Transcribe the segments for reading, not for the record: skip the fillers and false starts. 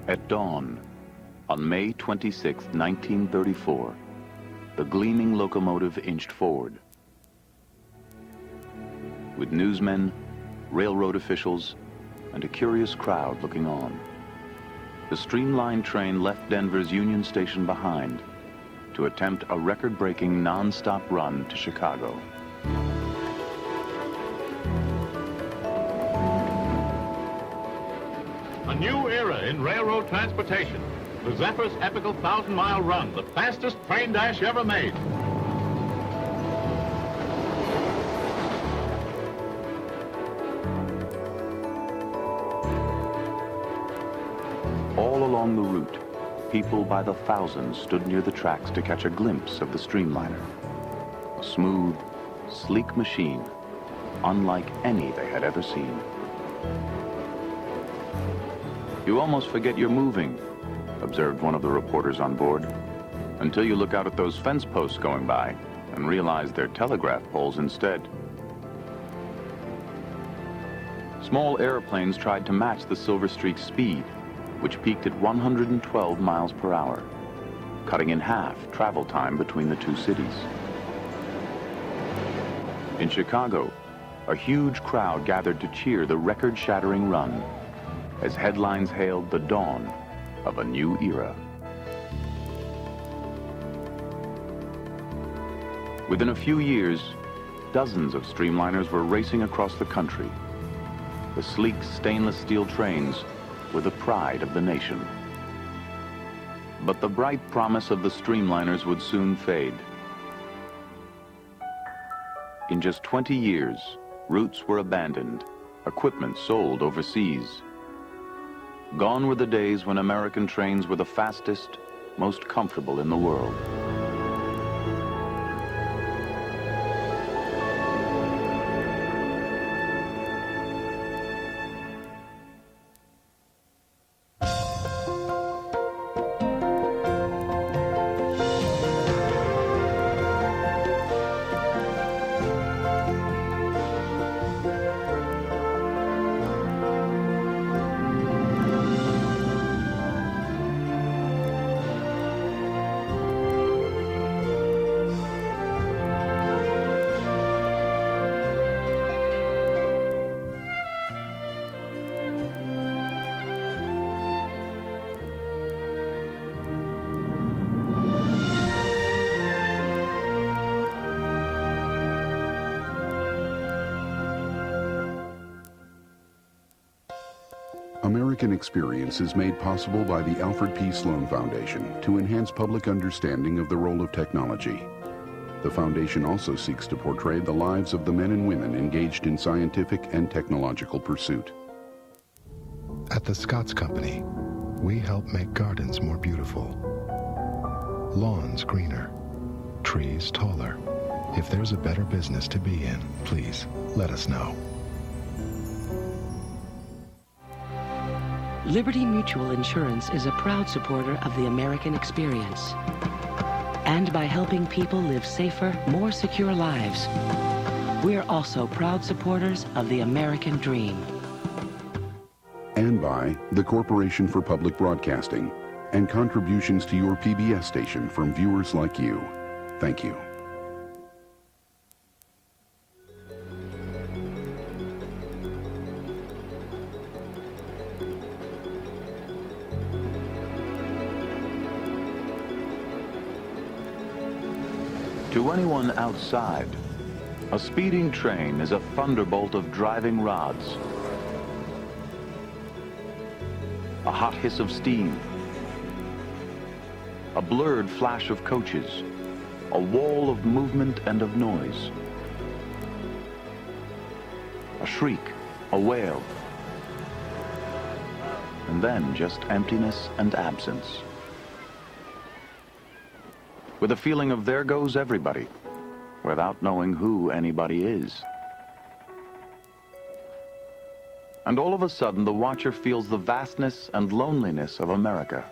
At dawn, on May 26, 1934, the gleaming locomotive inched forward. With newsmen, railroad officials, and a curious crowd looking on, the Streamline train left Denver's Union Station behind to attempt a record-breaking non-stop run to Chicago. A new era in railroad transportation. The Zephyr's epical 1,000-mile run, the fastest train dash ever made. All along the route, people by the thousands stood near the tracks to catch a glimpse of the Streamliner. A smooth, sleek machine, unlike any they had ever seen. You almost forget you're moving, observed one of the reporters on board, until you look out at those fence posts going by and realize they're telegraph poles instead. Small airplanes tried to match the Silver Streak's speed, which peaked at 112 miles per hour, cutting in half travel time between the two cities. In Chicago, a huge crowd gathered to cheer the record-shattering run as headlines hailed the dawn of a new era. Within a few years, dozens of Streamliners were racing across the country. The sleek stainless steel trains were the pride of the nation. But the bright promise of the Streamliners would soon fade. In just 20 years, routes were abandoned, equipment sold overseas. Gone were the days when American trains were the fastest, most comfortable in the world. American Experience is made possible by the Alfred P. Sloan Foundation to enhance public understanding of the role of technology. The foundation also seeks to portray the lives of the men and women engaged in scientific and technological pursuit. At the Scotts Company, we help make gardens more beautiful, lawns greener, trees taller. If there's a better business to be in, please let us know. Liberty Mutual Insurance is a proud supporter of the American experience. And by helping people live safer, more secure lives, we're also proud supporters of the American dream. And by the Corporation for Public Broadcasting and contributions to your PBS station from viewers like you. Thank you. To anyone outside, a speeding train is a thunderbolt of driving rods, a hot hiss of steam, a blurred flash of coaches, a wall of movement and of noise, a shriek, a wail, and then just emptiness and absence. With a feeling of there goes everybody, without knowing who anybody is. And all of a sudden, the watcher feels the vastness and loneliness of America,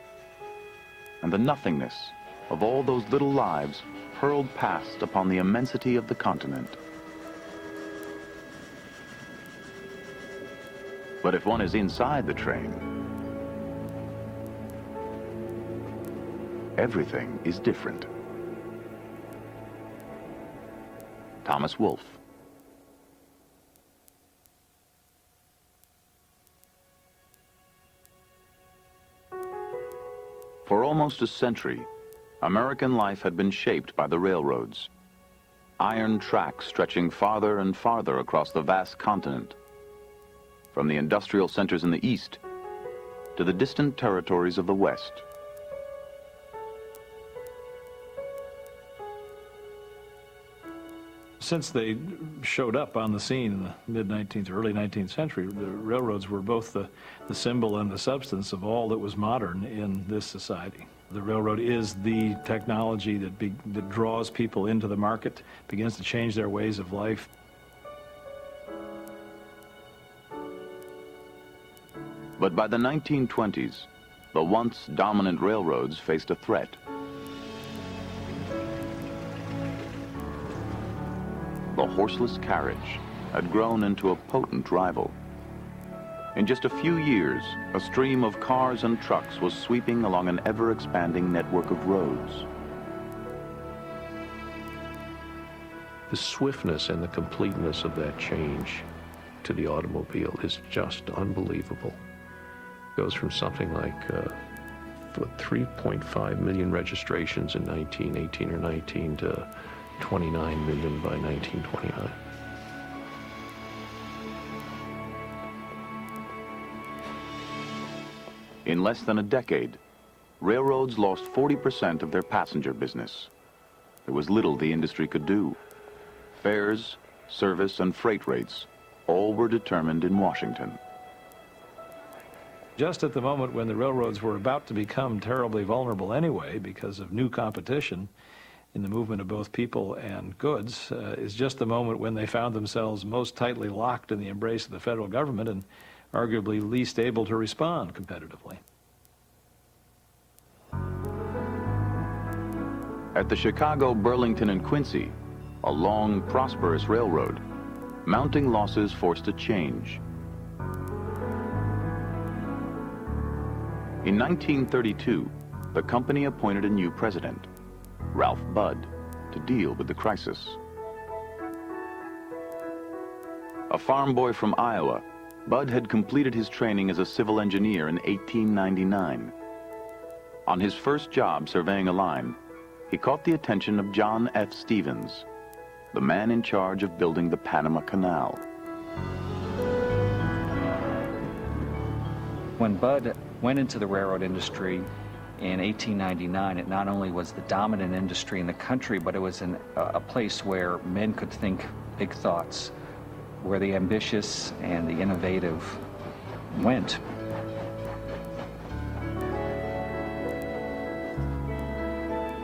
and the nothingness of all those little lives hurled past upon the immensity of the continent. But if one is inside the train, everything is different. Thomas Wolfe. For almost a century, American life had been shaped by the railroads. Iron tracks stretching farther and farther across the vast continent, from the industrial centers in the east to the distant territories of the west. Since they showed up on the scene in the mid-19th or early 19th century, the railroads were both the symbol and the substance of all that was modern in this society. The railroad is the technology that draws people into the market, begins to change their ways of life. But by the 1920s, the once dominant railroads faced a threat. The horseless carriage had grown into a potent rival. In just a few years, a stream of cars and trucks was sweeping along an ever-expanding network of roads. The swiftness and the completeness of that change to the automobile is just unbelievable. It goes from something like 3.5 million registrations in 1918 or 19 to 29 million by 1929. In less than a decade, railroads lost 40% of their passenger business. There was little the industry could do. Fares, service, and freight rates all were determined in Washington. Just at the moment when the railroads were about to become terribly vulnerable anyway because of new competition in the movement of both people and goods, is just the moment when they found themselves most tightly locked in the embrace of the federal government and arguably least able to respond competitively. At the Chicago, Burlington, and Quincy, a long, prosperous railroad, mounting losses forced a change. In 1932, the company appointed a new president, Ralph Budd, to deal with the crisis. A farm boy from Iowa, Budd had completed his training as a civil engineer in 1899. On his first job surveying a line, he caught the attention of John F. Stevens, the man in charge of building the Panama Canal. When Budd went into the railroad industry in 1899, it not only was the dominant industry in the country, but it was a place where men could think big thoughts, where the ambitious and the innovative went.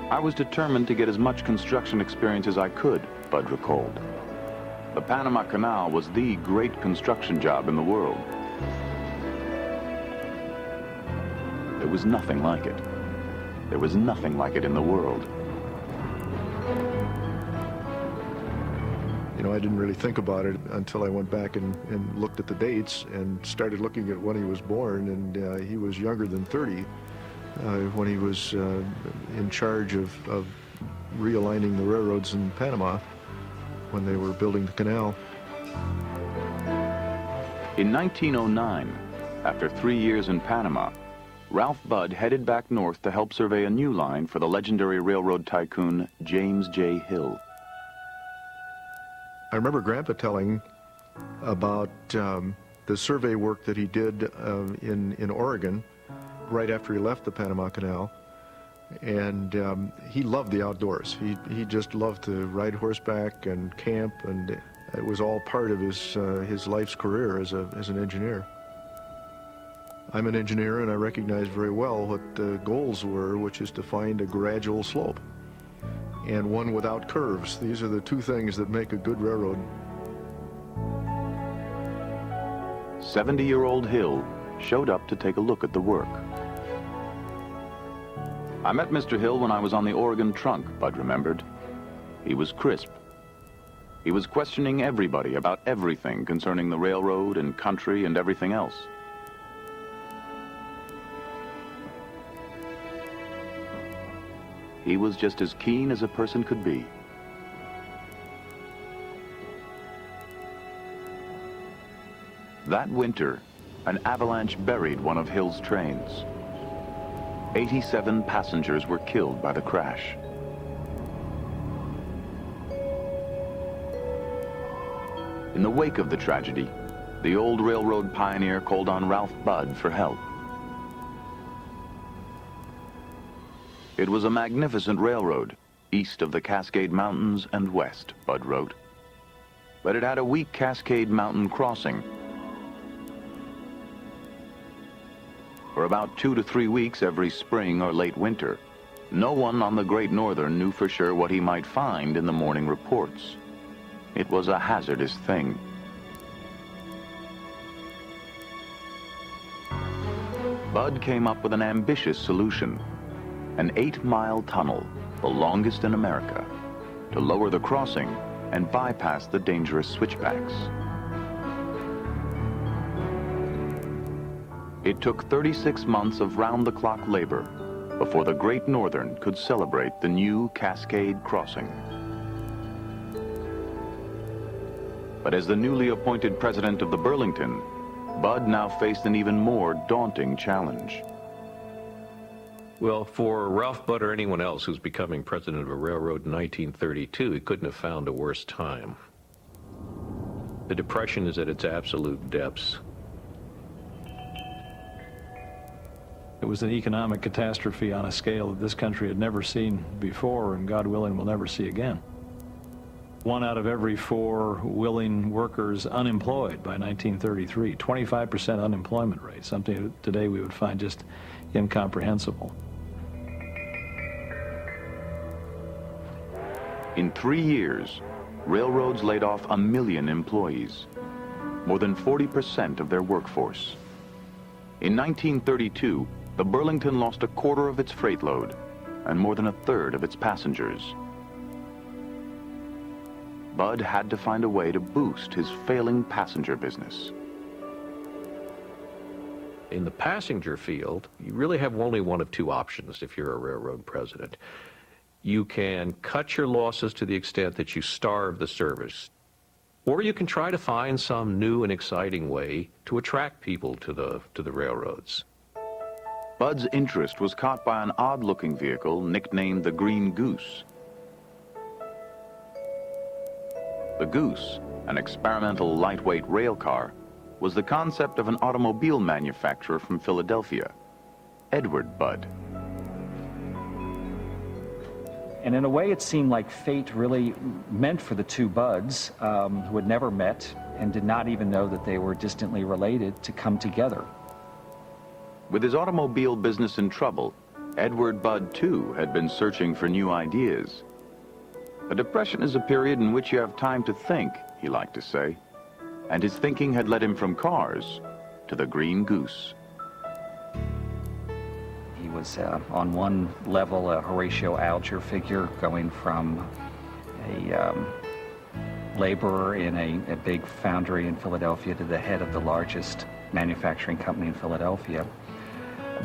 I was determined to get as much construction experience as I could, Budd recalled. The Panama Canal was the great construction job in the world. There was nothing like it. There was nothing like it in the world. You know, I didn't really think about it until I went back and looked at the dates and started looking at when he was born, and he was younger than 30 when he was in charge of realigning the railroads in Panama when they were building the canal. In 1909, after 3 years in Panama, Ralph Budd headed back north to help survey a new line for the legendary railroad tycoon James J. Hill. I remember Grandpa telling about the survey work that he did in Oregon right after he left the Panama Canal, and he loved the outdoors. He just loved to ride horseback and camp, and it was all part of his life's career as an engineer. I'm an engineer, and I recognize very well what the goals were, which is to find a gradual slope and one without curves. These are the two things that make a good railroad. 70-year-old Hill showed up to take a look at the work. I met Mr. Hill when I was on the Oregon trunk, Budd remembered. He was crisp. He was questioning everybody about everything concerning the railroad and country and everything else. he was just as keen as a person could be. That winter, an avalanche buried one of Hill's trains. 87 passengers were killed by the crash. In the wake of the tragedy, the old railroad pioneer called on Ralph Budd for help. It was a magnificent railroad, east of the Cascade Mountains and west, Budd wrote. But it had a weak Cascade Mountain crossing. For about 2 to 3 weeks every spring or late winter, no one on the Great Northern knew for sure what he might find in the morning reports. It was a hazardous thing. Budd came up with an ambitious solution, an 8-mile tunnel, the longest in America, to lower the crossing and bypass the dangerous switchbacks. It took 36 months of round-the-clock labor before the Great Northern could celebrate the new Cascade crossing. But as the newly appointed president of the Burlington, Budd now faced an even more daunting challenge. Well, for Ralph Budd or anyone else who's becoming president of a railroad in 1932, he couldn't have found a worse time. The Depression is at its absolute depths. It was an economic catastrophe on a scale that this country had never seen before, and God willing will never see again. 1 out of every 4 willing workers unemployed by 1933, 25% unemployment rate, something today we would find just incomprehensible. In 3 years, railroads laid off 1 million employees, more than 40% of their workforce. In 1932, the Burlington lost 1/4 of its freight load and more than 1/3 of its passengers. Budd had to find a way to boost his failing passenger business. In the passenger field, you really have only one of 2 options if you're a railroad president. You can cut your losses to the extent that you starve the service, or you can try to find some new and exciting way to attract people to the railroads. Budd's interest was caught by an odd-looking vehicle nicknamed the Green Goose. The Goose, an experimental lightweight rail car, was the concept of an automobile manufacturer from Philadelphia, Edward Budd. And in a way, it seemed like fate really meant for the 2 Budds, who had never met and did not even know that they were distantly related, to come together. With his automobile business in trouble, Edward Budd, too, had been searching for new ideas. A depression is a period in which you have time to think, he liked to say, and his thinking had led him from cars to the Green Goose. He was, on one level, a Horatio Alger figure, going from a laborer in a big foundry in Philadelphia to the head of the largest manufacturing company in Philadelphia.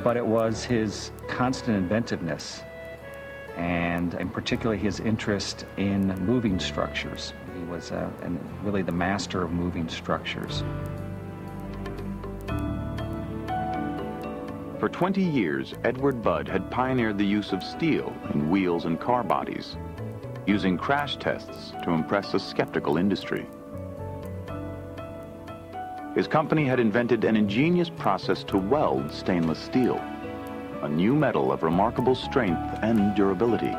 But it was his constant inventiveness, and particularly his interest in moving structures. He was really the master of moving structures. For 20 years, Edward Budd had pioneered the use of steel in wheels and car bodies, using crash tests to impress a skeptical industry. His company had invented an ingenious process to weld stainless steel, a new metal of remarkable strength and durability.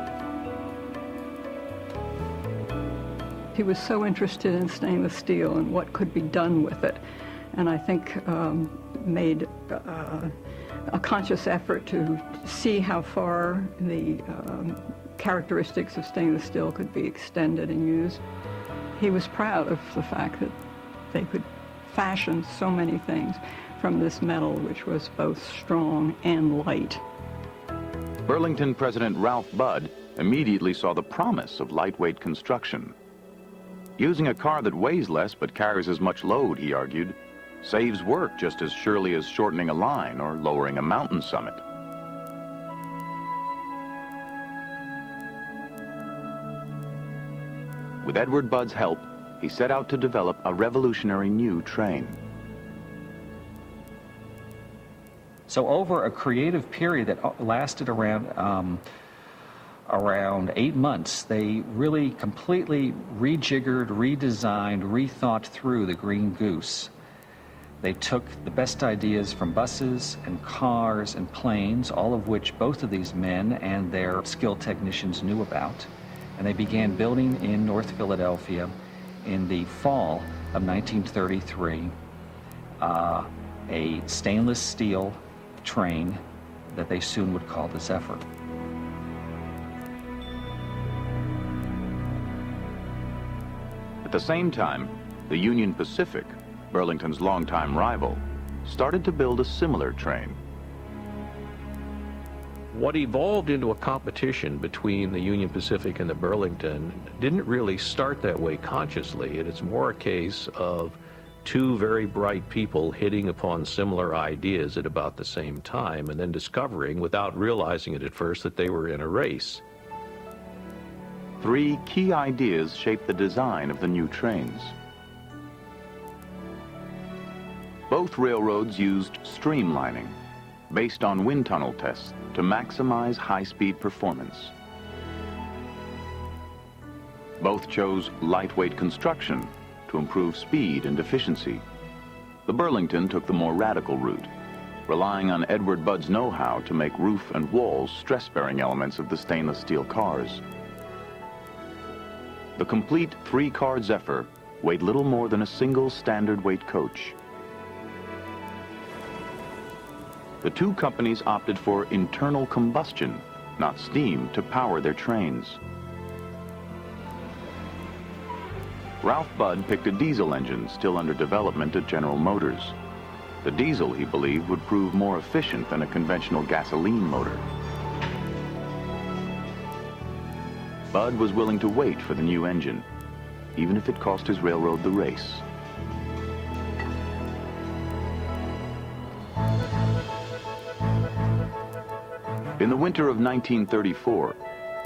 He was so interested in stainless steel and what could be done with it, and I think made a conscious effort to see how far the characteristics of stainless steel could be extended and used. He was proud of the fact that they could fashion so many things from this metal, which was both strong and light. Burlington President Ralph Budd immediately saw the promise of lightweight construction. Using a car that weighs less but carries as much load, he argued, saves work just as surely as shortening a line or lowering a mountain summit. With Edward Budd's help, he set out to develop a revolutionary new train. So over a creative period that lasted around 8 months, they really completely rejiggered, redesigned, rethought through the Green Goose. They took the best ideas from buses and cars and planes, all of which both of these men and their skilled technicians knew about, and they began building in North Philadelphia in the fall of 1933 a stainless steel train that they soon would call the Zephyr. At the same time, the Union Pacific, Burlington's longtime rival, started to build a similar train. What evolved into a competition between the Union Pacific and the Burlington didn't really start that way consciously. It's more a case of two very bright people hitting upon similar ideas at about the same time and then discovering, without realizing it at first, that they were in a race. 3 key ideas shaped the design of the new trains. Both railroads used streamlining, based on wind tunnel tests, to maximize high-speed performance. Both chose lightweight construction to improve speed and efficiency. The Burlington took the more radical route, relying on Edward Budd's know-how to make roof and walls stress-bearing elements of the stainless steel cars. The complete 3-car Zephyr weighed little more than a single standard weight coach. The two companies opted for internal combustion, not steam, to power their trains. Ralph Budd picked a diesel engine still under development at General Motors. The diesel, he believed, would prove more efficient than a conventional gasoline motor. Budd was willing to wait for the new engine, even if it cost his railroad the race. In the winter of 1934,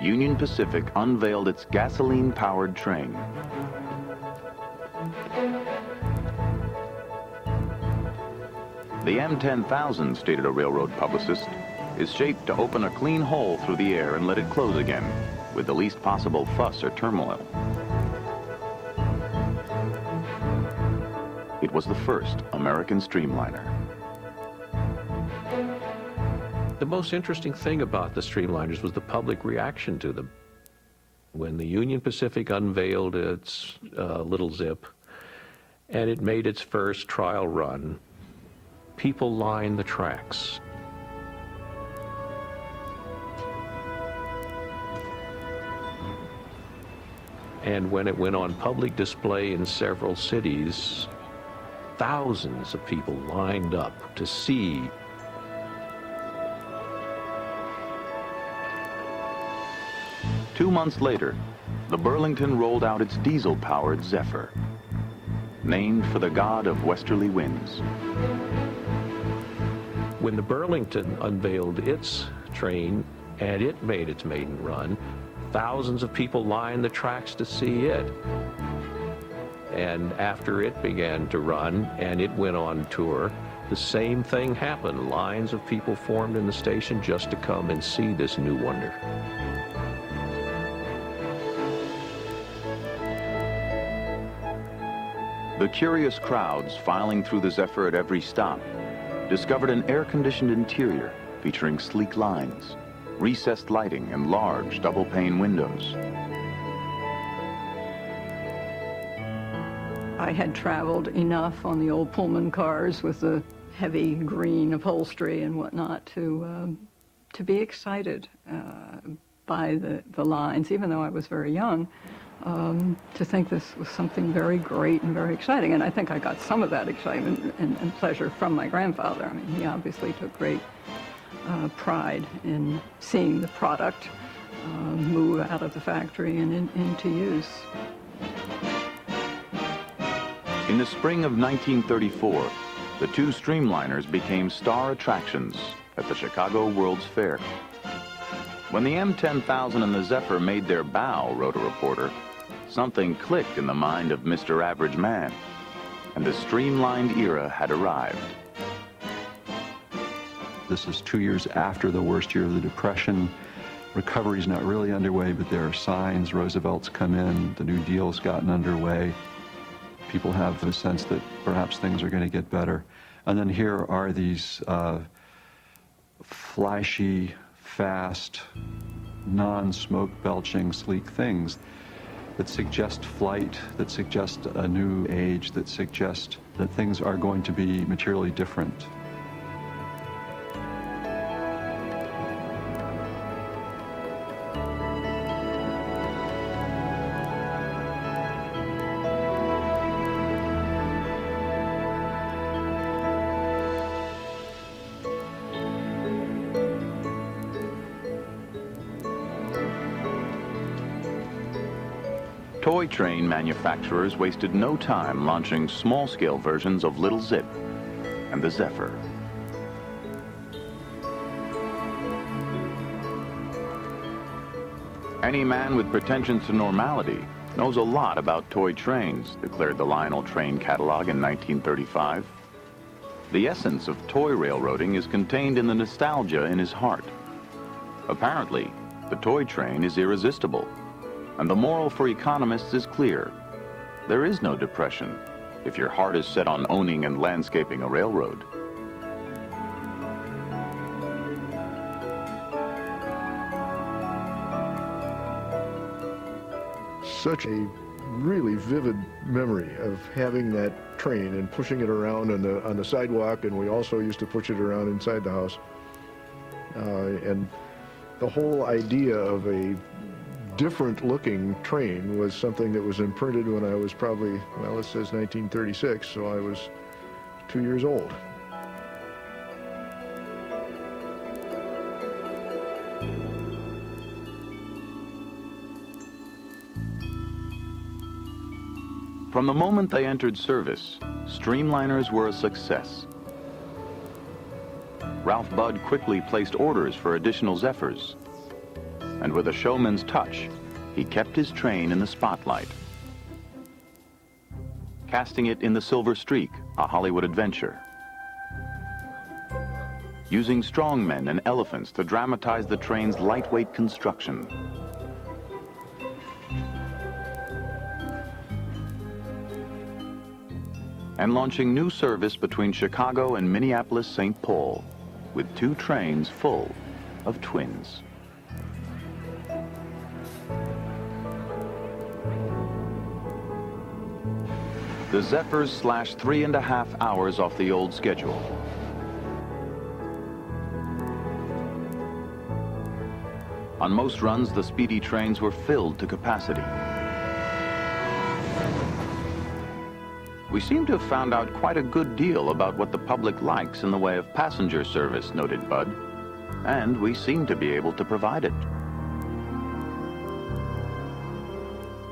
Union Pacific unveiled its gasoline-powered train. The M10,000, stated a railroad publicist, is shaped to open a clean hole through the air and let it close again, with the least possible fuss or turmoil. It was the first American streamliner. The most interesting thing about the Streamliners was the public reaction to them. When the Union Pacific unveiled its little zip and it made its first trial run, people lined the tracks. And when it went on public display in several cities, thousands of people lined up to see. Two months later, the Burlington rolled out its diesel-powered Zephyr, named for the god of westerly winds. When the Burlington unveiled its train and it made its maiden run, thousands of people lined the tracks to see it. And after it began to run and it went on tour, the same thing happened. Lines of people formed in the station just to come and see this new wonder. The curious crowds filing through the Zephyr at every stop discovered an air-conditioned interior featuring sleek lines, recessed lighting, and large double-pane windows. I had traveled enough on the old Pullman cars with the heavy green upholstery and whatnot to be excited by the lines, even though I was very young. To think this was something very great and very exciting. And I think I got some of that excitement and pleasure from my grandfather. I mean, he obviously took great pride in seeing the product move out of the factory and into use. In the spring of 1934, the two Streamliners became star attractions at the Chicago World's Fair. When the M10,000 and the Zephyr made their bow, wrote a reporter, Something clicked in the mind of Mr. Average Man, and the streamlined era had arrived. This is 2 years after the worst year of the Depression. Recovery's not really underway, but there are signs. Roosevelt's come in, the New Deal's gotten underway. People have a sense that perhaps things are going to get better. And then here are these flashy, fast, non-smoke belching, sleek things that suggest flight, that suggest a new age, that suggest that things are going to be materially different. Toy train manufacturers wasted no time launching small-scale versions of Little Zip and the Zephyr. Any man with pretensions to normality knows a lot about toy trains, declared the Lionel Train catalog in 1935. The essence of toy railroading is contained in the nostalgia in his heart. Apparently, the toy train is irresistible. And the moral for economists is clear. There is no depression if your heart is set on owning and landscaping a railroad. Such a really vivid memory of having that train and pushing it around on the sidewalk, and we also used to push it around inside the house. And the whole idea of a different looking train was something that was imprinted when I was probably, well, it says 1936, so I was 2 years old. From the moment they entered service, Streamliners were a success. Ralph Budd quickly placed orders for additional Zephyrs. And with a showman's touch, he kept his train in the spotlight, casting it in the Silver Streak, a Hollywood adventure, using strongmen and elephants to dramatize the train's lightweight construction, and launching new service between Chicago and Minneapolis-St. Paul, with 2 trains full of twins. The Zephyrs slashed 3.5 hours off the old schedule. On most runs, the speedy trains were filled to capacity. We seem to have found out quite a good deal about what the public likes in the way of passenger service, noted Budd, and we seem to be able to provide it.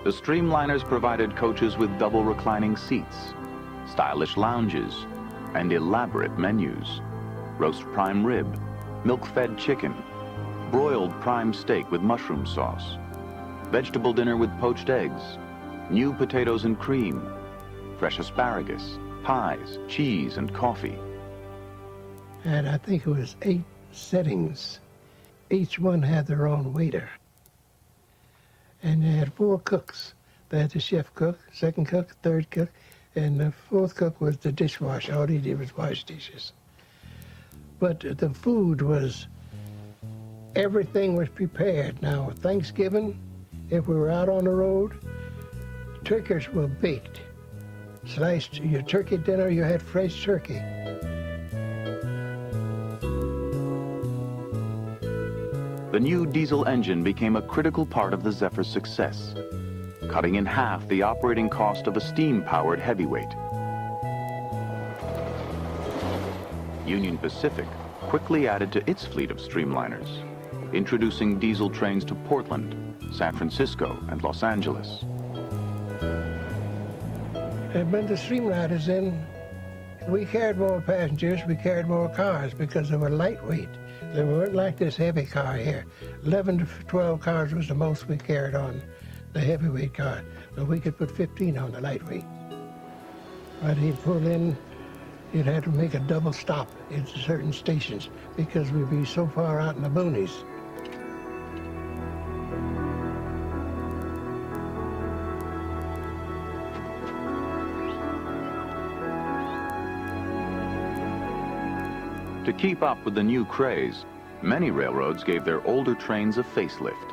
The Streamliners provided coaches with double reclining seats, stylish lounges, and elaborate menus. Roast prime rib, milk-fed chicken, broiled prime steak with mushroom sauce, vegetable dinner with poached eggs, new potatoes and cream, fresh asparagus, pies, cheese, and coffee. And I think it was 8 settings. Each one had their own waiter. And they had 4 cooks. They had the chef cook, second cook, third cook, and the 4th cook was the dishwasher. All he did was wash dishes. But the food was, everything was prepared. Now, Thanksgiving, if we were out on the road, turkeys were baked. Sliced your turkey dinner, you had fresh turkey. The new diesel engine became a critical part of the Zephyr's success, cutting in half the operating cost of a steam-powered heavyweight. Union Pacific quickly added to its fleet of Streamliners, introducing diesel trains to Portland, San Francisco, and Los Angeles. And when the Streamliners in, we carried more passengers, we carried more cars because they were lightweight. They weren't like this heavy car here. 11 to 12 cars was the most we carried on the heavyweight car, so we could put 15 on the lightweight. But he'd pull in, he'd have to make a double stop at certain stations because we'd be so far out in the boonies. To keep up with the new craze, many railroads gave their older trains a facelift.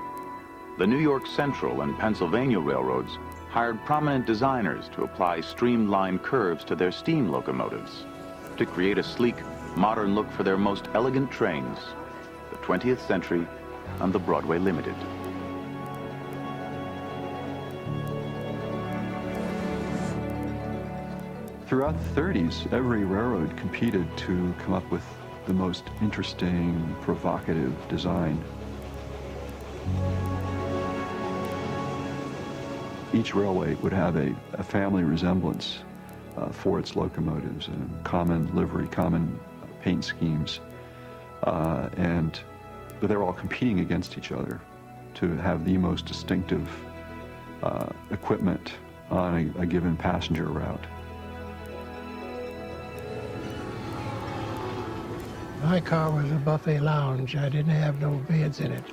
The New York Central and Pennsylvania railroads hired prominent designers to apply streamlined curves to their steam locomotives to create a sleek, modern look for their most elegant trains, the 20th Century and the Broadway Limited. Throughout the 30s, every railroad competed to come up with the most interesting, provocative design. Each railway would have a family resemblance for its locomotives, and common livery, common paint schemes, but they were all competing against each other to have the most distinctive equipment on a given passenger route. My car was a buffet lounge. I didn't have no beds in it.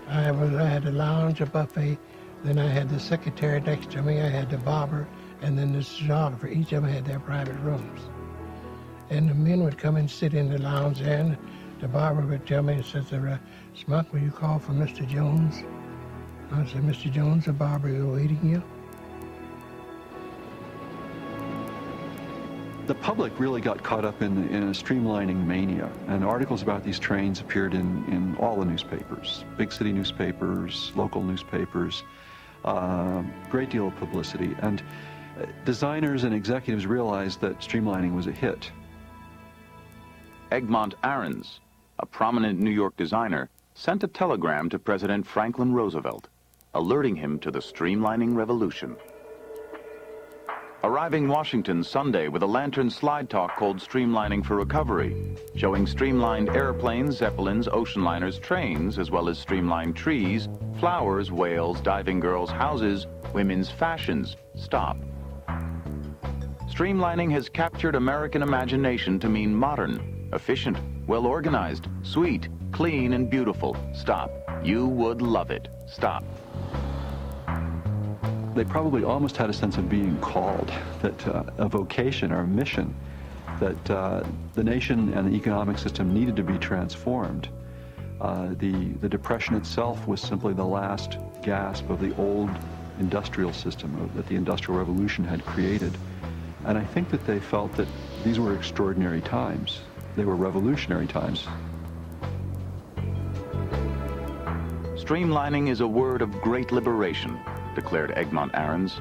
I had a lounge, a buffet, then I had the secretary next to me, I had the barber, and then the stenographer. Each of them had their private rooms. And the men would come and sit in the lounge, and the barber would tell me, he says, Smunk, will you call for Mr. Jones? I said, Mr. Jones, the barber is awaiting you. The public really got caught up in a streamlining mania, and articles about these trains appeared in all the newspapers, big city newspapers, local newspapers, great deal of publicity. And designers and executives realized that streamlining was a hit. Egmont Ahrens, a prominent New York designer, sent a telegram to President Franklin Roosevelt, alerting him to the streamlining revolution. Arriving Washington Sunday with a lantern slide talk called Streamlining for Recovery, showing streamlined airplanes, zeppelins, ocean liners, trains, as well as streamlined trees, flowers, whales, diving girls, houses, women's fashions. Stop. Streamlining has captured American imagination to mean modern, efficient, well-organized, sweet, clean, and beautiful. Stop. You would love it. Stop. They probably almost had a sense of being called, that a vocation or a mission, that the nation and the economic system needed to be transformed. The Depression itself was simply the last gasp of the old industrial system that the Industrial Revolution had created. And I think that they felt that these were extraordinary times. They were revolutionary times. Streamlining is a word of great liberation, declared Egmont Ahrens.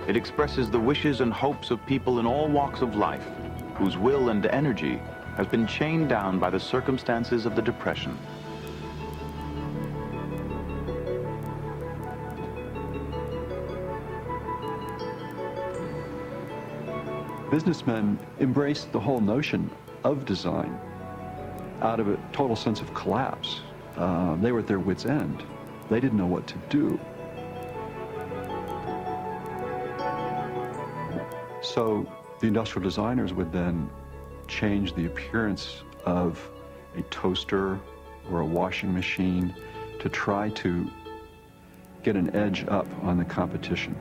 It expresses the wishes and hopes of people in all walks of life, whose will and energy has been chained down by the circumstances of the Depression. Businessmen embraced the whole notion of design out of a total sense of collapse. They were at their wits' end. They didn't know what to do. So the industrial designers would then change the appearance of a toaster or a washing machine to try to get an edge up on the competition.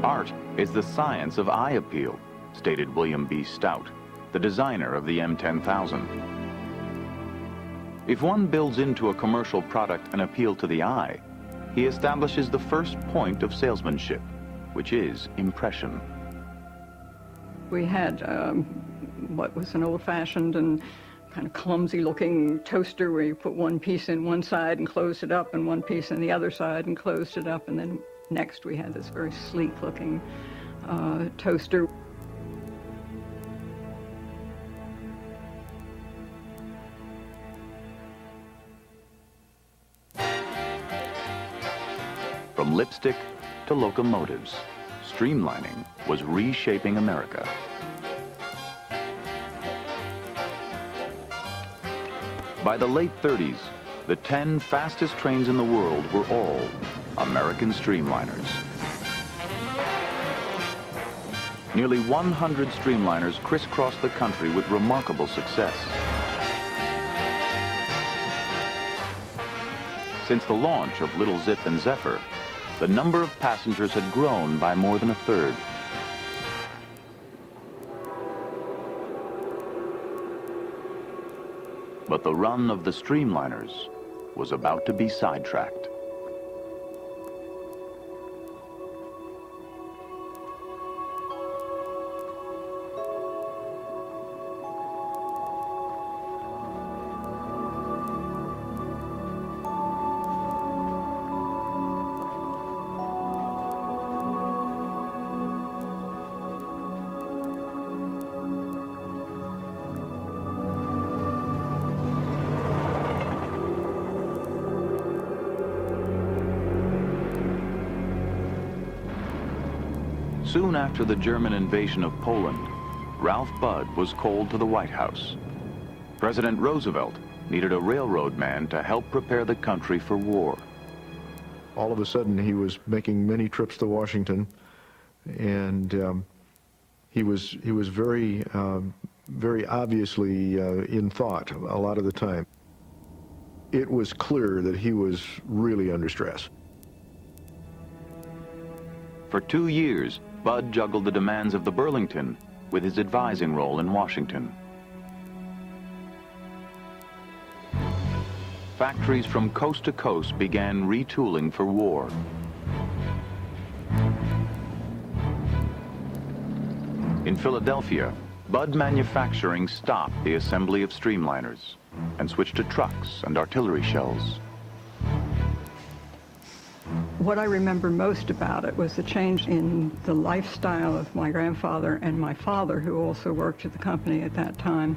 Art is the science of eye appeal, stated William B. Stout, the designer of the M10,000. If one builds into a commercial product an appeal to the eye, he establishes the first point of salesmanship, which is impression. We had what was an old-fashioned and kind of clumsy-looking toaster where you put one piece in one side and closed it up, and one piece in the other side and closed it up, and then next we had this very sleek-looking toaster. From lipstick to locomotives, streamlining was reshaping America. By the late 30s, the 10 fastest trains in the world were all American Streamliners. Nearly 100 Streamliners crisscrossed the country with remarkable success. Since the launch of Little Zip and Zephyr, the number of passengers had grown by more than a third. But the run of the Streamliners was about to be sidetracked. Soon after the German invasion of Poland, Ralph Budd was called to the White House. President Roosevelt needed a railroad man to help prepare the country for war. All of a sudden, he was making many trips to Washington, and he was very, very obviously in thought a lot of the time. It was clear that he was really under stress. For 2 years, Budd juggled the demands of the Burlington with his advising role in Washington. Factories from coast to coast began retooling for war. In Philadelphia, Budd Manufacturing stopped the assembly of Streamliners and switched to trucks and artillery shells. What I remember most about it was the change in the lifestyle of my grandfather and my father, who also worked at the company at that time.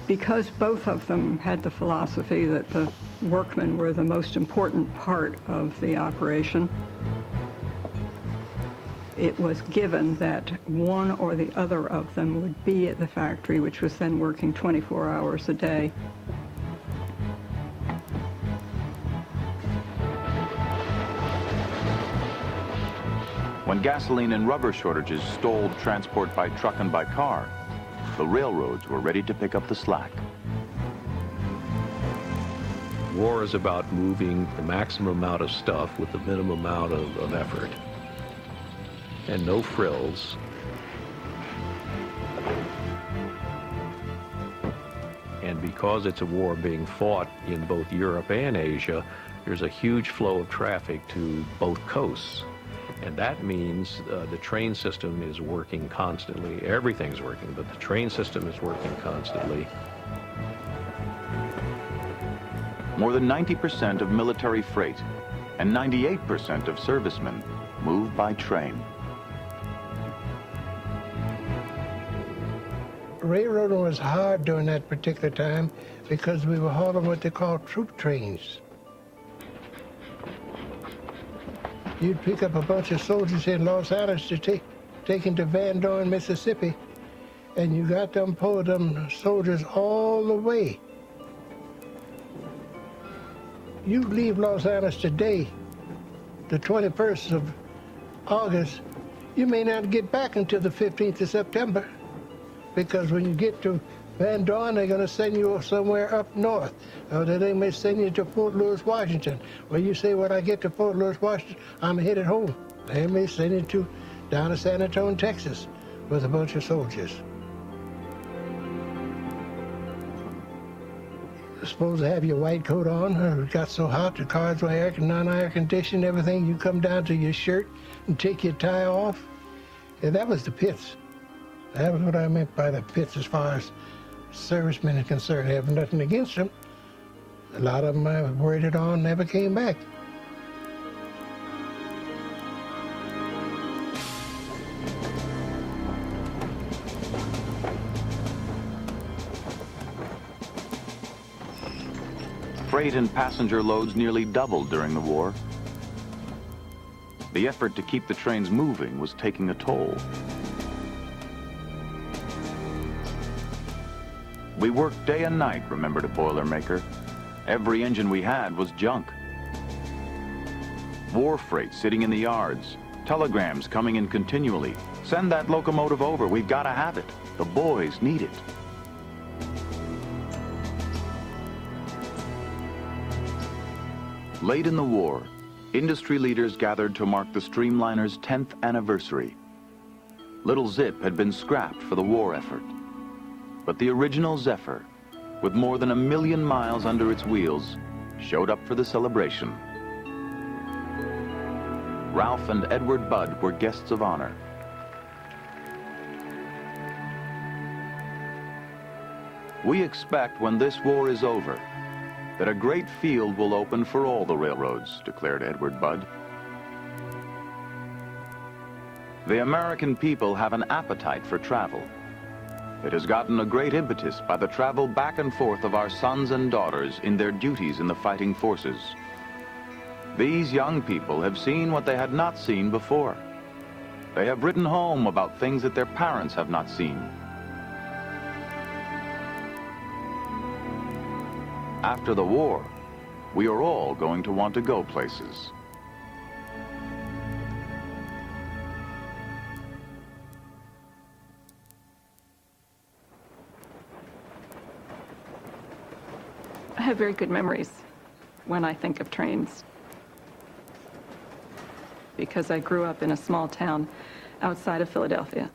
Because both of them had the philosophy that the workmen were the most important part of the operation, it was given that one or the other of them would be at the factory, which was then working 24 hours a day. When gasoline and rubber shortages stalled transport by truck and by car, the railroads were ready to pick up the slack. War is about moving the maximum amount of stuff with the minimum amount of effort. And no frills. And because it's a war being fought in both Europe and Asia, there's a huge flow of traffic to both coasts. And that means the train system is working constantly. Everything's working, but the train system is working constantly. More than 90% of military freight and 98% of servicemen move by train. Railroading was hard during that particular time because we were hauling what they call troop trains. You'd pick up a bunch of soldiers in Los Angeles to take into Van Dorn, Mississippi, and you got them pull them soldiers all the way. You leave Los Angeles today, the 21st of August, you may not get back until the 15th of September, because when you get to Van Dorn, they're going to send you somewhere up north. Or they may send you to Fort Lewis, Washington. Well, you say, when I get to Fort Lewis, Washington, I'm headed home. They may send you down to San Antonio, Texas, with a bunch of soldiers. You're supposed to have your white coat on. It got so hot, the cars were non-air conditioned, everything. You come down to your shirt and take your tie off. And that was the pits. That was what I meant by the pits as far as servicemen are concerned. I have nothing against them. A lot of them I waited on never came back. Freight and passenger loads nearly doubled during the war. The effort to keep the trains moving was taking a toll. We worked day and night, remembered a Boilermaker. Every engine we had was junk. War freight sitting in the yards, telegrams coming in continually. Send that locomotive over, we've got to have it. The boys need it. Late in the war, industry leaders gathered to mark the Streamliners' 10th anniversary. Little Zip had been scrapped for the war effort. But the original Zephyr, with more than 1 million miles under its wheels, showed up for the celebration. Ralph and Edward Budd were guests of honor. We expect when this war is over that a great field will open for all the railroads, declared Edward Budd. The American people have an appetite for travel. It has gotten a great impetus by the travel back and forth of our sons and daughters in their duties in the fighting forces. These young people have seen what they had not seen before. They have written home about things that their parents have not seen. After the war, we are all going to want to go places. I have very good memories when I think of trains, because I grew up in a small town outside of Philadelphia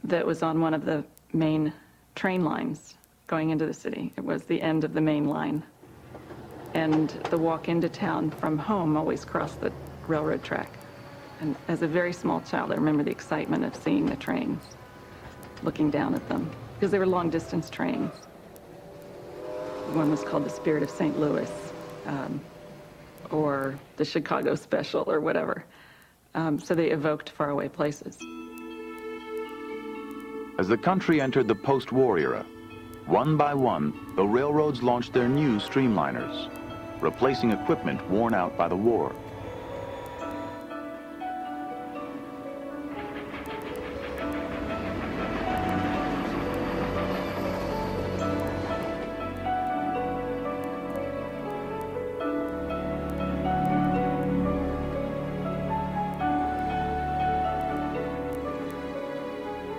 that was on one of the main train lines going into the city. It was the end of the main line. And the walk into town from home always crossed the railroad track. And as a very small child, I remember the excitement of seeing the trains, looking down at them, because they were long-distance trains. One was called the Spirit of St. Louis, or the Chicago Special, or whatever. So they evoked faraway places. As the country entered the post-war era, one by one, the railroads launched their new Streamliners, replacing equipment worn out by the war.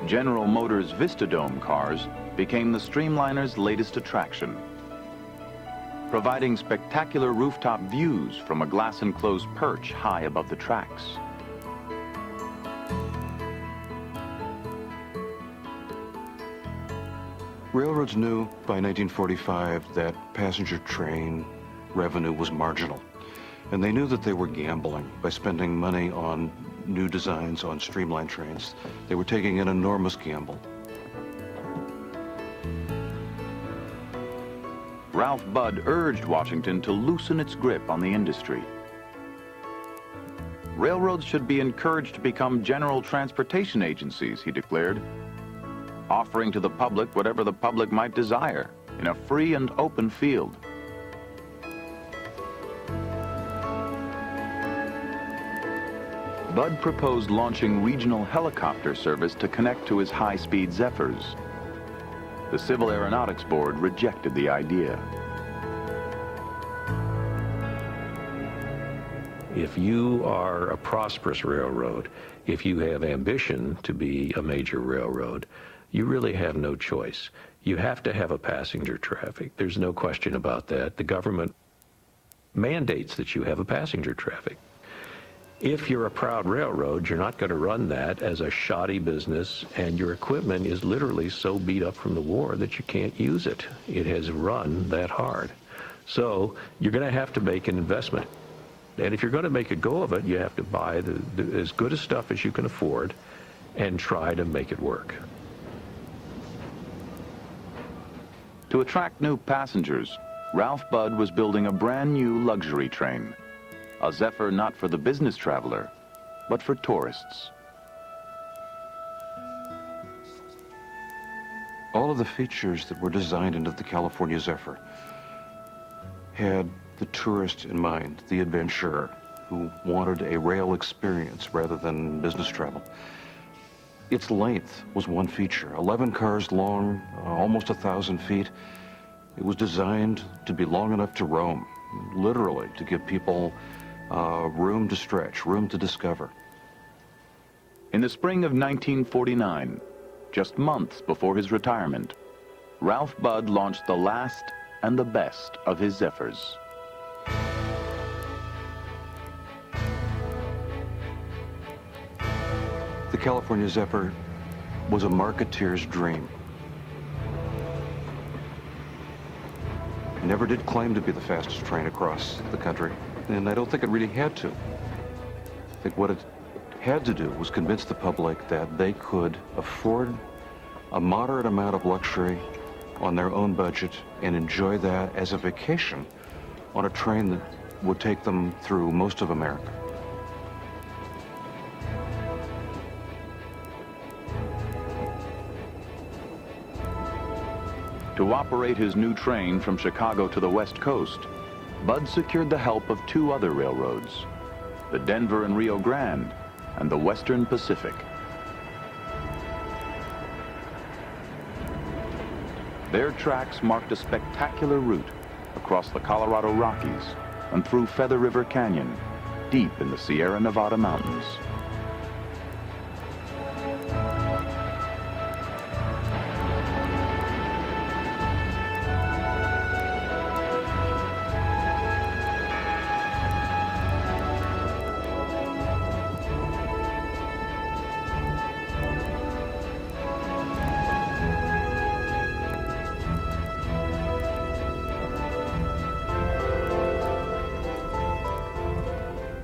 General Motors Vistadome cars became the Streamliners' latest attraction, providing spectacular rooftop views from a glass-enclosed perch high above the tracks. Railroads knew by 1945 that passenger train revenue was marginal, and they knew that they were gambling by spending money on new designs on streamlined trains. They were taking an enormous gamble. Ralph Budd urged Washington to loosen its grip on the industry. Railroads should be encouraged to become general transportation agencies, he declared, offering to the public whatever the public might desire in a free and open field. Budd proposed launching regional helicopter service to connect to his high-speed Zephyrs. The Civil Aeronautics Board rejected the idea. If you are a prosperous railroad, if you have ambition to be a major railroad, you really have no choice. You have to have a passenger traffic. There's no question about that. The government mandates that you have a passenger traffic. If you're a proud railroad, you're not going to run that as a shoddy business, and your equipment is literally so beat up from the war that you can't use it. It has run that hard. So you're going to have to make an investment. And if you're going to make a go of it, you have to buy as good a stuff as you can afford and try to make it work. To attract new passengers, Ralph Budd was building a brand new luxury train. A Zephyr not for the business traveler, but for tourists. All of the features that were designed into the California Zephyr had the tourist in mind, the adventurer who wanted a rail experience rather than business travel. its length was one feature. 11 cars long, almost 1,000 feet. It was designed to be long enough to roam, literally, to give people room to stretch, room to discover. In the spring of 1949, just months before his retirement, Ralph Budd launched the last and the best of his Zephyrs. The California Zephyr was a marketeer's dream. It never did claim to be the fastest train across the country, and I don't think it really had to. I think what it had to do was convince the public that they could afford a moderate amount of luxury on their own budget and enjoy that as a vacation on a train that would take them through most of America. To operate his new train from Chicago to the West Coast, Budd secured the help of two other railroads, the Denver and Rio Grande and the Western Pacific. Their tracks marked a spectacular route across the Colorado Rockies and through Feather River Canyon, deep in the Sierra Nevada mountains.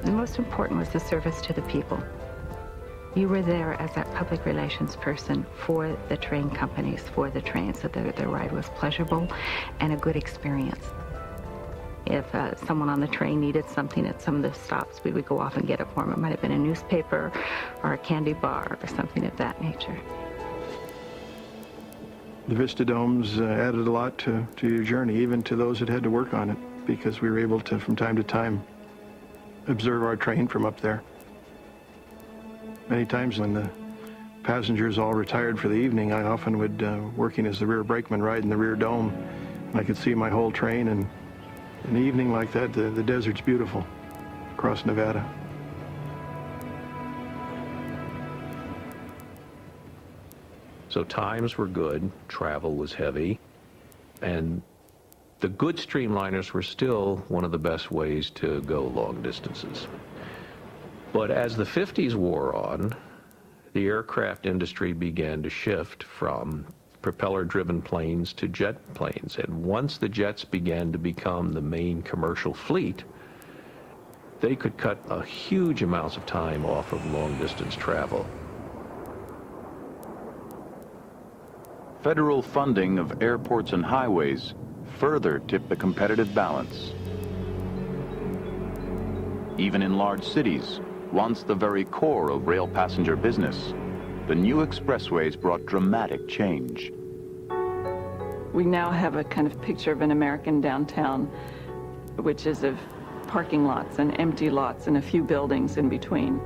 The most important was the service to the people. You were there as that public relations person for the train companies, for the trains, so that the ride was pleasurable and a good experience. If someone on the train needed something at some of the stops, we would go off and get it for them. It might have been a newspaper or a candy bar or something of that nature. The Vista Domes added a lot to your journey, even to those that had to work on it, because we were able to, from time to time, observe our train from up there. Many times when the passengers all retired for the evening, I often would, working as the rear brakeman, ride in the rear dome, and I could see my whole train, and in an evening like that, the desert's beautiful across Nevada. So times were good, travel was heavy, and the good Streamliners were still one of the best ways to go long distances. But as the 50s wore on, the aircraft industry began to shift from propeller-driven planes to jet planes. And once the jets began to become the main commercial fleet, they could cut a huge amounts of time off of long-distance travel. Federal funding of airports and highways further tipped the competitive balance. Even in large cities, once the very core of rail passenger business, the new expressways brought dramatic change. We now have a kind of picture of an American downtown, which is of parking lots and empty lots and a few buildings in between.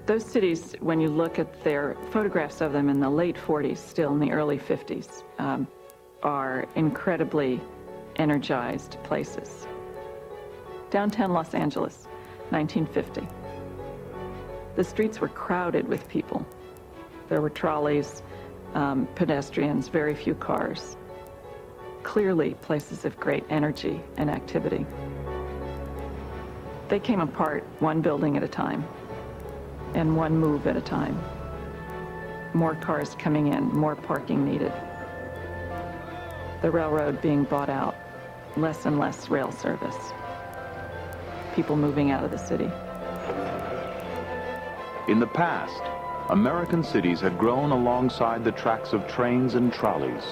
Those cities, when you look at their photographs of them in the late 40s, still in the early 50s, are incredibly energized places. Downtown Los Angeles, 1950. The streets were crowded with people. There were trolleys, pedestrians, very few cars. Clearly places of great energy and activity. They came apart one building at a time and one move at a time. More cars coming in, more parking needed. The railroad being bought out, less and less rail service. People moving out of the city. In the past, American cities had grown alongside the tracks of trains and trolleys.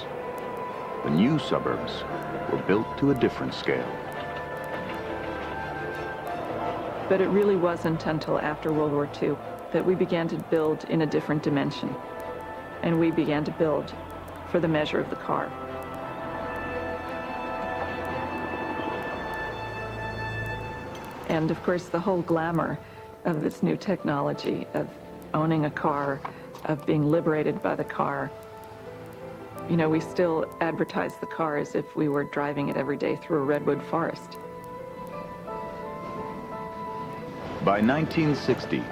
The new suburbs were built to a different scale. But it really wasn't until after World War II that we began to build in a different dimension. And we began to build for the measure of the car. And of course, the whole glamour of this new technology of owning a car, of being liberated by the car. You know, we still advertise the car as if we were driving it every day through a redwood forest. By 1960,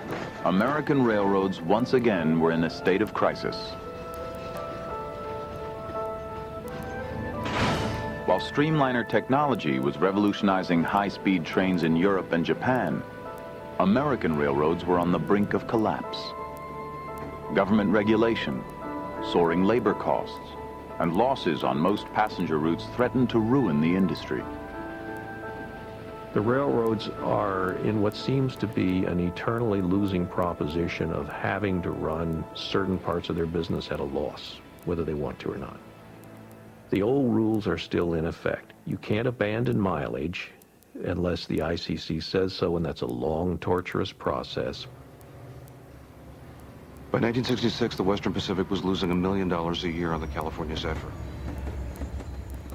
American railroads once again were in a state of crisis. While streamliner technology was revolutionizing high-speed trains in Europe and Japan, American railroads were on the brink of collapse. Government regulation, soaring labor costs, and losses on most passenger routes threatened to ruin the industry. The railroads are in what seems to be an eternally losing proposition of having to run certain parts of their business at a loss, whether they want to or not. The old rules are still in effect. You can't abandon mileage unless the ICC says so, and that's a long, torturous process. By 1966, the Western Pacific was losing $1 million a year on the California Zephyr.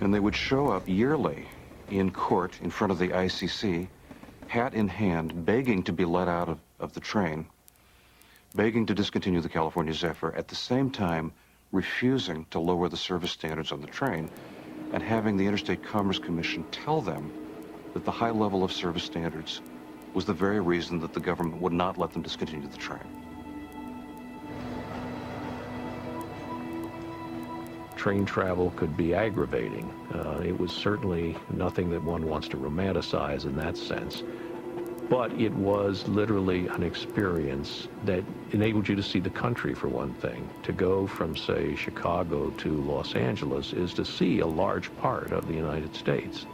And they would show up yearly in court in front of the ICC, hat in hand, begging to be let out of the train, begging to discontinue the California Zephyr, at the same time refusing to lower the service standards on the train, and having the Interstate Commerce Commission tell them that the high level of service standards was the very reason that the government would not let them discontinue the train. Train travel could be aggravating. It was certainly nothing that one wants to romanticize in that sense. But it was literally an experience that enabled you to see the country, for one thing. To go from, say, Chicago to Los Angeles is to see a large part of the United States.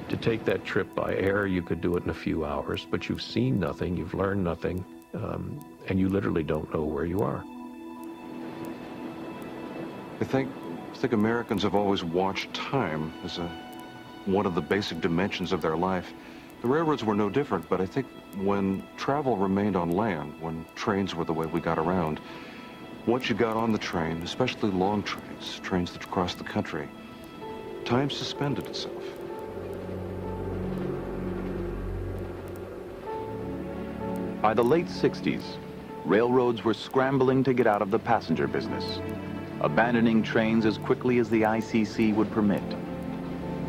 To take that trip by air, you could do it in a few hours, but you've seen nothing, you've learned nothing, and you literally don't know where you are. I think Americans have always watched time as one of the basic dimensions of their life. The railroads were no different, but I think when travel remained on land, when trains were the way we got around, once you got on the train, especially long trains, trains that crossed the country, time suspended itself. By the late 60s, railroads were scrambling to get out of the passenger business, abandoning trains as quickly as the ICC would permit.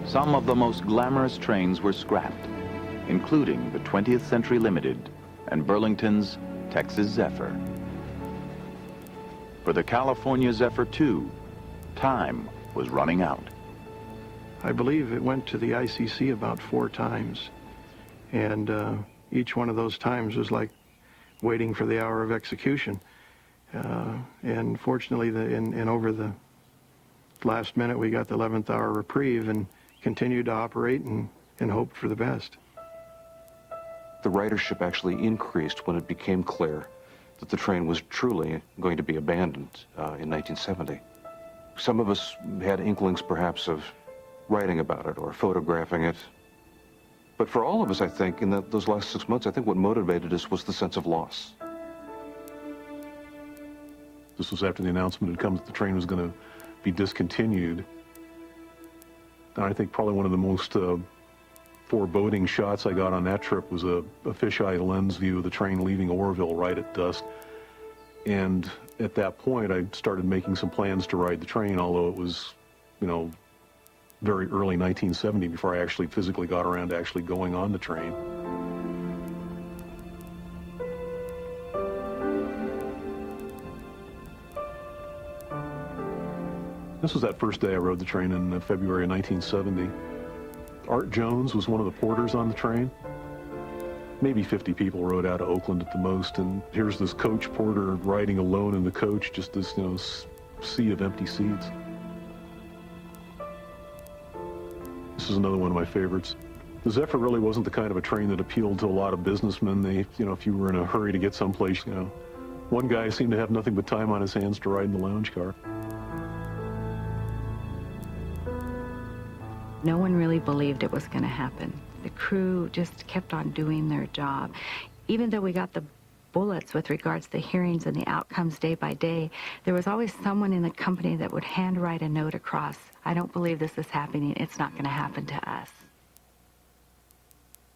Some of the most glamorous trains were scrapped, including the 20th Century Limited and Burlington's Texas Zephyr. For the California Zephyr II, time was running out. I believe it went to the ICC about 4 times, and each one of those times was like waiting for the hour of execution. And fortunately, in over the last minute, we got the 11th hour reprieve and continued to operate and hoped for the best. The ridership actually increased when it became clear that the train was truly going to be abandoned in 1970. Some of us had inklings, perhaps, of writing about it or photographing it. But for all of us, I think, in those last 6 months, I think what motivated us was the sense of loss. This was after the announcement had come that the train was going to be discontinued. And I think probably one of the most foreboding shots I got on that trip was a fisheye lens view of the train leaving Oroville right at dusk. And at that point, I started making some plans to ride the train, although it was, very early 1970 before I actually physically got around to actually going on the train. This was that first day I rode the train in February of 1970. Art Jones was one of the porters on the train. Maybe 50 people rode out of Oakland at the most, and here's this coach porter riding alone in the coach, just this, sea of empty seats. This is another one of my favorites. The Zephyr really wasn't the kind of a train that appealed to a lot of businessmen. They, if you were in a hurry to get someplace, one guy seemed to have nothing but time on his hands to ride in the lounge car. No one really believed it was going to happen. The crew just kept on doing their job. Even though we got the bullets with regards to the hearings and the outcomes day by day, there was always someone in the company that would handwrite a note across. I don't believe this is happening. It's not going to happen to us.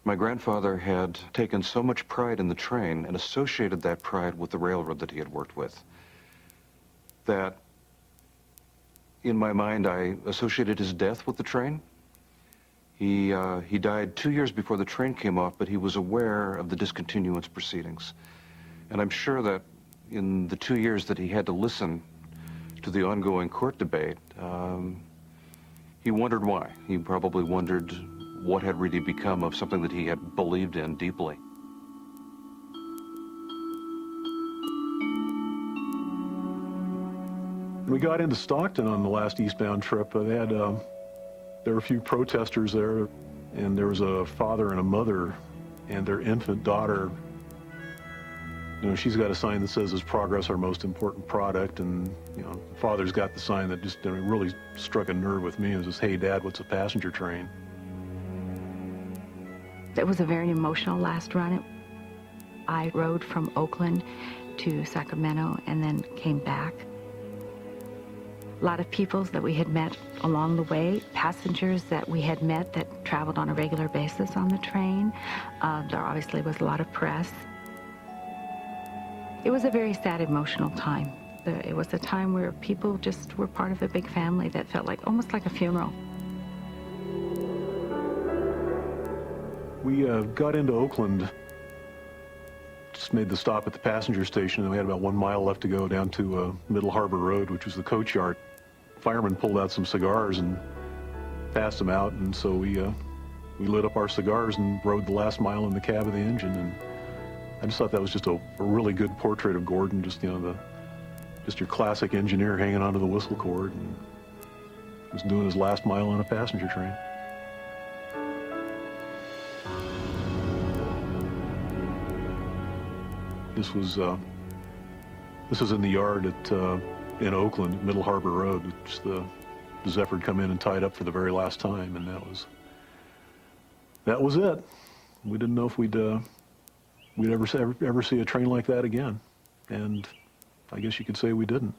My grandfather had taken so much pride in the train and associated that pride with the railroad that he had worked with that in my mind I associated his death with the train. He died 2 years before the train came off, but he was aware of the discontinuance proceedings. And I'm sure that in the 2 years that he had to listen to the ongoing court debate, he wondered why. He probably wondered what had really become of something that he had believed in deeply. When we got into Stockton on the last eastbound trip, there were a few protesters there, and there was a father and a mother and their infant daughter. You know, she's got a sign that says, "Is progress our most important product?" And, you know, the father's got the sign that just really struck a nerve with me. It was, "Hey, Dad, what's a passenger train?" It was a very emotional last run. I rode from Oakland to Sacramento and then came back. A lot of people that we had met along the way, passengers that we had met that traveled on a regular basis on the train. There obviously was a lot of press. It was a very sad, emotional time. It was a time where people just were part of a big family that felt like almost like a funeral. We got into Oakland, just made the stop at the passenger station, and we had about 1 mile left to go down to Middle Harbor Road, which was the coach yard. Fireman pulled out some cigars and passed them out, and so we lit up our cigars and rode the last mile in the cab of the engine. And I just thought that was just a really good portrait of Gordon, just, you know, just your classic engineer hanging onto the whistle cord and was doing his last mile on a passenger train. This was in the yard in Oakland, Middle Harbor Road, which the Zephyr had come in and tied up for the very last time, and that was it. We didn't know if we'd ever see a train like that again, and I guess you could say we didn't.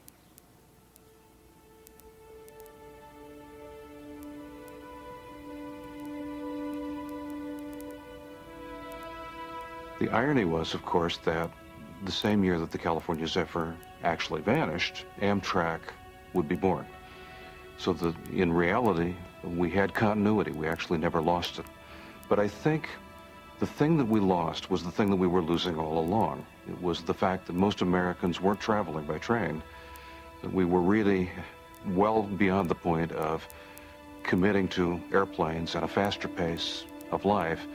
The irony was, of course, that the same year that the California Zephyr actually vanished, Amtrak would be born. So that in reality, we had continuity. We actually never lost it. But I think the thing that we lost was the thing that we were losing all along. It was the fact that most Americans weren't traveling by train, that we were really well beyond the point of committing to airplanes and a faster pace of life.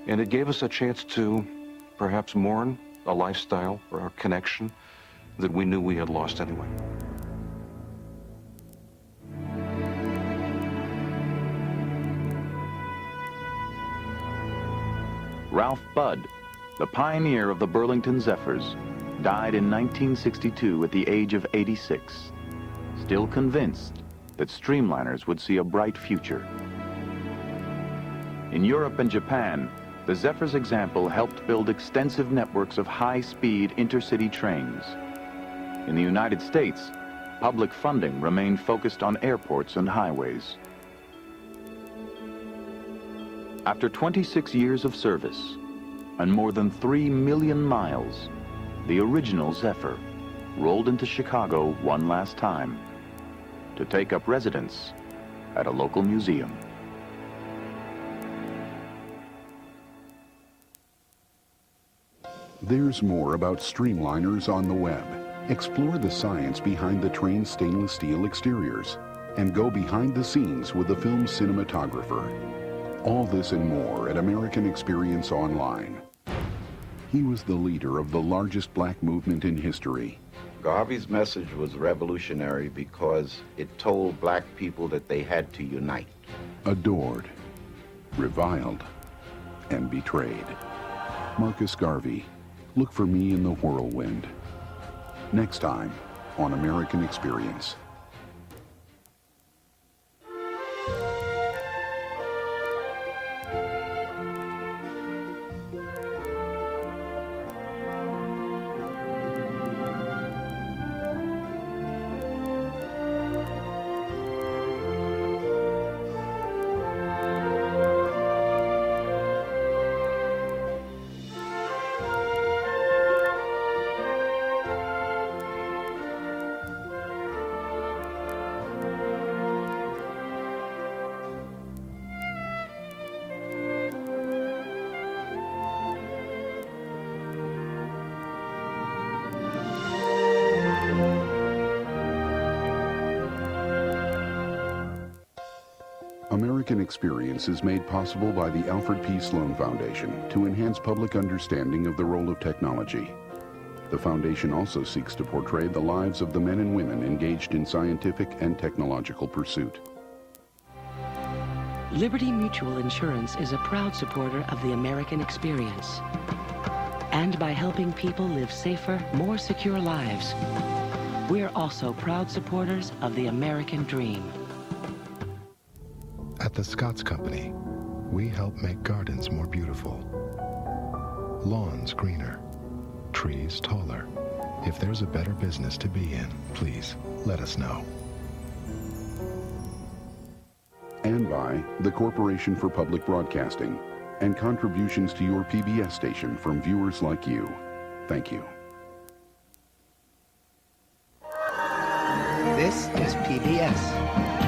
And it gave us a chance to perhaps mourn a lifestyle or a connection that we knew we had lost anyway. Ralph Budd, the pioneer of the Burlington Zephyrs, died in 1962 at the age of 86, still convinced that Streamliners would see a bright future. In Europe and Japan, the Zephyr's example helped build extensive networks of high-speed intercity trains. In the United States, public funding remained focused on airports and highways. After 26 years of service and more than 3 million miles, the original Zephyr rolled into Chicago one last time to take up residence at a local museum. There's more about Streamliners on the web. Explore the science behind the train's stainless steel exteriors and go behind the scenes with the film's cinematographer. All this and more at American Experience Online. He was the leader of the largest black movement in history. Garvey's message was revolutionary because it told black people that they had to unite. Adored, reviled, and betrayed. Marcus Garvey, Look for Me in the Whirlwind. Next time on American Experience. American Experience is made possible by the Alfred P. Sloan Foundation to enhance public understanding of the role of technology. The foundation also seeks to portray the lives of the men and women engaged in scientific and technological pursuit. Liberty Mutual Insurance is a proud supporter of the American experience. And by helping people live safer, more secure lives, we're also proud supporters of the American dream. At the Scott's Company, we help make gardens more beautiful, lawns greener, trees taller. If there's a better business to be in, please let us know. And by the Corporation for Public Broadcasting and contributions to your PBS station from viewers like you. Thank you. This is PBS.